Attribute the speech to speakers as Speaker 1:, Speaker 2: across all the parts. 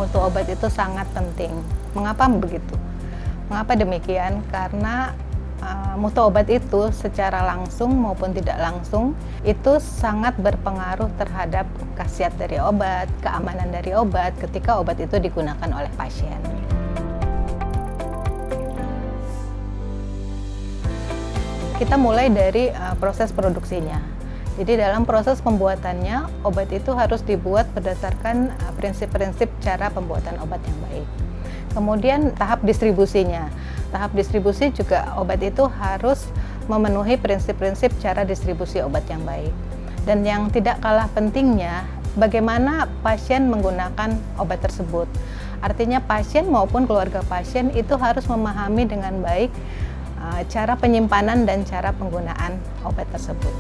Speaker 1: mutu obat itu sangat penting. Mengapa begitu? Mengapa demikian? Karena mutu obat itu secara langsung maupun tidak langsung itu sangat berpengaruh terhadap khasiat dari obat, keamanan dari obat ketika obat itu digunakan oleh pasien. Kita mulai dari proses produksinya. Jadi dalam proses pembuatannya, obat itu harus dibuat berdasarkan prinsip-prinsip cara pembuatan obat yang baik. Kemudian tahap distribusinya. Tahap distribusi juga obat itu harus memenuhi prinsip-prinsip cara distribusi obat yang baik. Dan yang tidak kalah pentingnya, bagaimana pasien menggunakan obat tersebut. Artinya pasien maupun keluarga pasien itu harus memahami dengan baik cara penyimpanan dan cara penggunaan obat tersebut.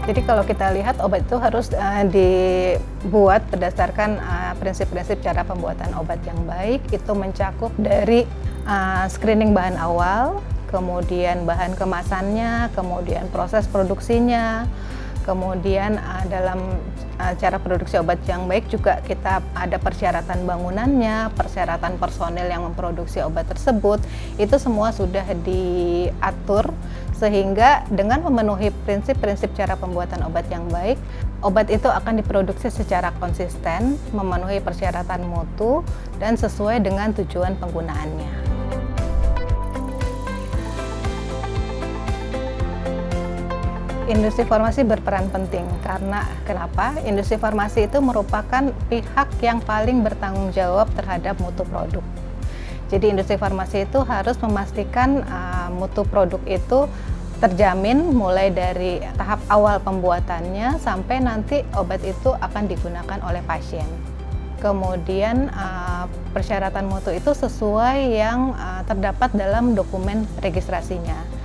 Speaker 1: Jadi kalau kita lihat obat itu harus dibuat berdasarkan prinsip-prinsip cara pembuatan obat yang baik. Itu mencakup dari screening bahan awal, kemudian bahan kemasannya, kemudian proses produksinya, kemudian dalam cara produksi obat yang baik juga kita ada persyaratan bangunannya, persyaratan personel yang memproduksi obat tersebut. Itu semua sudah diatur sehingga dengan memenuhi prinsip-prinsip cara pembuatan obat yang baik, obat itu akan diproduksi secara konsisten, memenuhi persyaratan mutu, dan sesuai dengan tujuan penggunaannya. Industri farmasi berperan penting karena kenapa? Industri farmasi itu merupakan pihak yang paling bertanggung jawab terhadap mutu produk. Jadi industri farmasi itu harus memastikan mutu produk itu terjamin mulai dari tahap awal pembuatannya sampai nanti obat itu akan digunakan oleh pasien. Kemudian persyaratan mutu itu sesuai yang terdapat dalam dokumen registrasinya.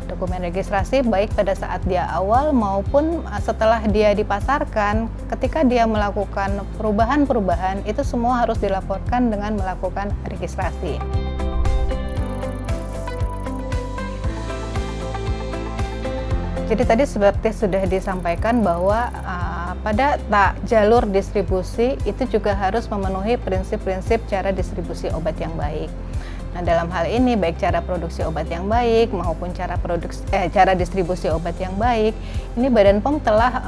Speaker 1: Dokumen registrasi baik pada saat dia awal maupun setelah dia dipasarkan, ketika dia melakukan perubahan-perubahan itu semua harus dilaporkan dengan melakukan registrasi. Jadi tadi seperti sudah disampaikan bahwa pada jalur distribusi itu juga harus memenuhi prinsip-prinsip cara distribusi obat yang baik. Nah, dalam hal ini baik cara produksi obat yang baik maupun cara distribusi obat yang baik, ini Badan POM telah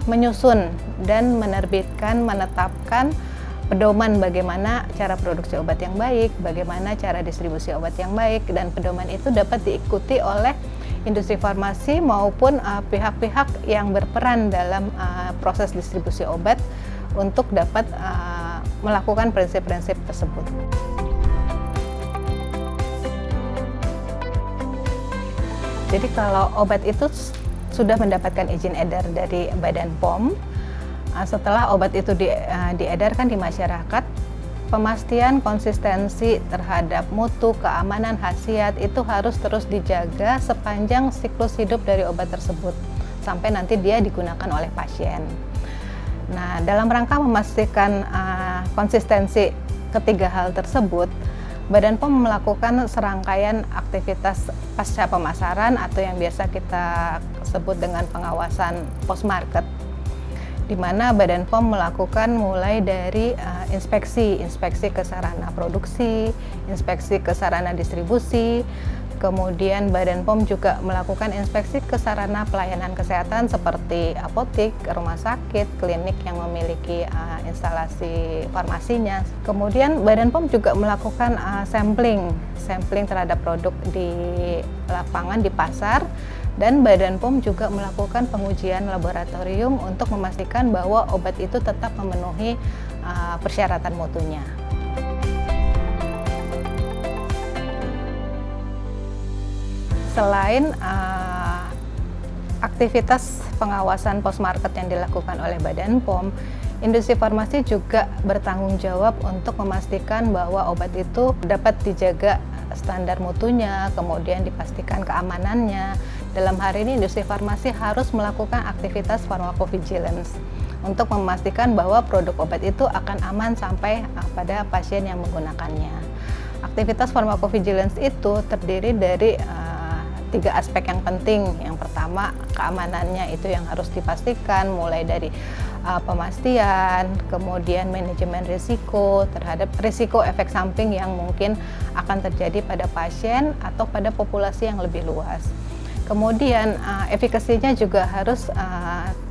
Speaker 1: menyusun dan menetapkan pedoman bagaimana cara produksi obat yang baik, bagaimana cara distribusi obat yang baik, dan pedoman itu dapat diikuti oleh industri farmasi maupun pihak-pihak yang berperan dalam proses distribusi obat untuk dapat melakukan prinsip-prinsip tersebut. Jadi kalau obat itu sudah mendapatkan izin edar dari Badan POM, setelah obat itu diedarkan di masyarakat, pemastian konsistensi terhadap mutu, keamanan, khasiat itu harus terus dijaga sepanjang siklus hidup dari obat tersebut sampai nanti dia digunakan oleh pasien. Nah, dalam rangka memastikan konsistensi ketiga hal tersebut, Badan POM melakukan serangkaian aktivitas pasca pemasaran atau yang biasa kita sebut dengan pengawasan post-market, di mana Badan POM melakukan mulai dari inspeksi ke sarana produksi, inspeksi ke sarana distribusi, kemudian Badan POM juga melakukan inspeksi ke sarana pelayanan kesehatan seperti apotik, rumah sakit, klinik yang memiliki instalasi farmasinya. Kemudian Badan POM juga melakukan sampling terhadap produk di lapangan, di pasar, dan Badan POM juga melakukan pengujian laboratorium untuk memastikan bahwa obat itu tetap memenuhi persyaratan mutunya. Selain aktivitas pengawasan post-market yang dilakukan oleh Badan POM, industri farmasi juga bertanggung jawab untuk memastikan bahwa obat itu dapat dijaga standar mutunya, kemudian dipastikan keamanannya. Dalam hal ini industri farmasi harus melakukan aktivitas pharmacovigilance untuk memastikan bahwa produk obat itu akan aman sampai pada pasien yang menggunakannya. Aktivitas pharmacovigilance itu terdiri dari 3 aspek yang penting. Yang pertama, keamanannya itu yang harus dipastikan, mulai dari pemastian, kemudian manajemen risiko terhadap risiko efek samping yang mungkin akan terjadi pada pasien atau pada populasi yang lebih luas. Kemudian efikasinya juga harus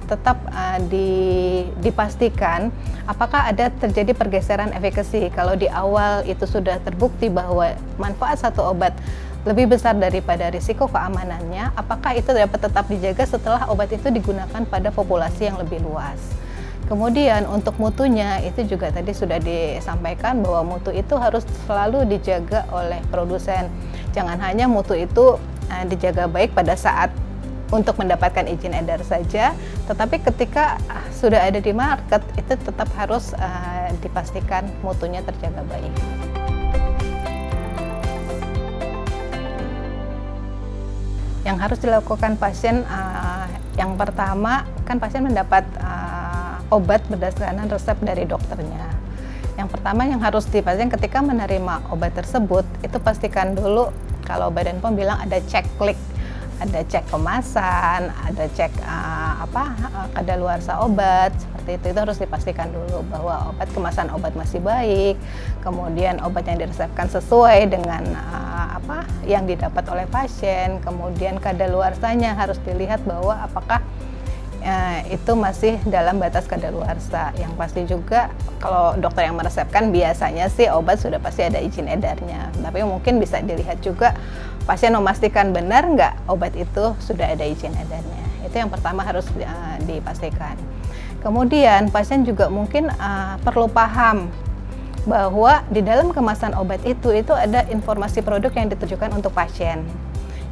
Speaker 1: tetap dipastikan apakah ada terjadi pergeseran efikasi. Kalau di awal itu sudah terbukti bahwa manfaat satu obat lebih besar daripada risiko keamanannya, apakah itu dapat tetap dijaga setelah obat itu digunakan pada populasi yang lebih luas. Kemudian untuk mutunya itu juga tadi sudah disampaikan bahwa mutu itu harus selalu dijaga oleh produsen. Jangan hanya mutu itu dijaga baik pada saat untuk mendapatkan izin edar saja, tetapi ketika sudah ada di market itu tetap harus dipastikan mutunya terjaga baik. Yang harus dilakukan pasien, yang pertama kan pasien mendapat obat berdasarkan resep dari dokternya. Yang pertama yang harus dipastikan ketika menerima obat tersebut itu pastikan dulu, kalau Badan POM bilang ada cek klik, ada cek kemasan, ada cek kadaluarsa obat, seperti itu harus dipastikan dulu bahwa kemasan obat masih baik, kemudian obat yang diresepkan sesuai dengan yang didapat oleh pasien, kemudian kadaluarsanya harus dilihat bahwa apakah itu masih dalam batas kadaluarsa. Yang pasti juga kalau dokter yang meresepkan biasanya sih obat sudah pasti ada izin edarnya, tapi mungkin bisa dilihat juga pasien memastikan benar nggak obat itu sudah ada izin edarnya. Itu yang pertama harus dipastikan. Kemudian pasien juga mungkin perlu paham bahwa di dalam kemasan obat itu ada informasi produk yang ditujukan untuk pasien.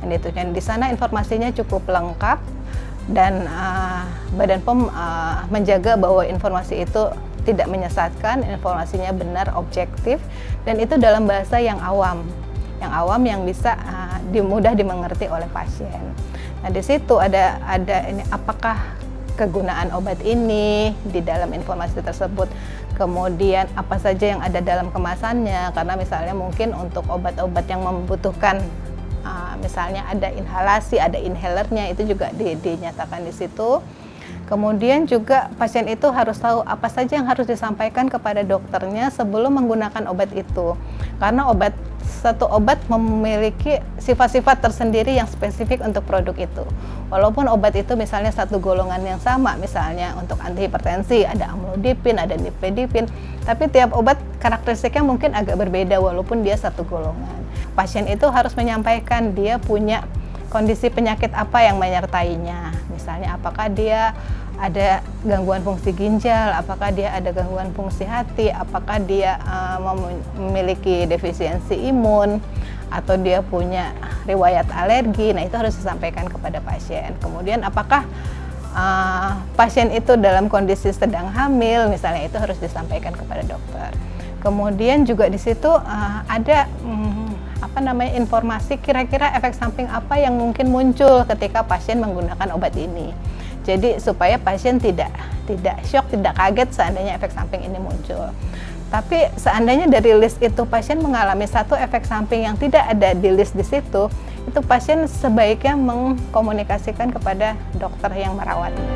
Speaker 1: Yang ditujukan di sana informasinya cukup lengkap dan Badan POM menjaga bahwa informasi itu tidak menyesatkan, informasinya benar, objektif, dan itu dalam bahasa yang awam yang bisa mudah dimengerti oleh pasien. Nah, di situ ada ini, apakah kegunaan obat ini di dalam informasi tersebut, kemudian apa saja yang ada dalam kemasannya, karena misalnya mungkin untuk obat-obat yang membutuhkan misalnya ada inhalasi, ada inhalernya, itu juga dinyatakan di situ. Kemudian juga pasien itu harus tahu apa saja yang harus disampaikan kepada dokternya sebelum menggunakan obat itu. Karena satu obat memiliki sifat-sifat tersendiri yang spesifik untuk produk itu. Walaupun obat itu misalnya satu golongan yang sama, misalnya untuk antihipertensi ada amlodipin, ada nifedipin, tapi tiap obat karakteristiknya mungkin agak berbeda walaupun dia satu golongan. Pasien itu harus menyampaikan dia punya kondisi penyakit apa yang menyertainya. Misalnya apakah dia ada gangguan fungsi ginjal, apakah dia ada gangguan fungsi hati, apakah dia memiliki defisiensi imun, atau dia punya riwayat alergi. Nah, itu harus disampaikan kepada pasien. Kemudian apakah pasien itu dalam kondisi sedang hamil, misalnya, itu harus disampaikan kepada dokter. Kemudian juga di situ ada informasi kira-kira efek samping apa yang mungkin muncul ketika pasien menggunakan obat ini. Jadi supaya pasien tidak syok, tidak kaget seandainya efek samping ini muncul. Tapi seandainya dari list itu pasien mengalami satu efek samping yang tidak ada di list di situ, itu pasien sebaiknya mengkomunikasikan kepada dokter yang merawatnya.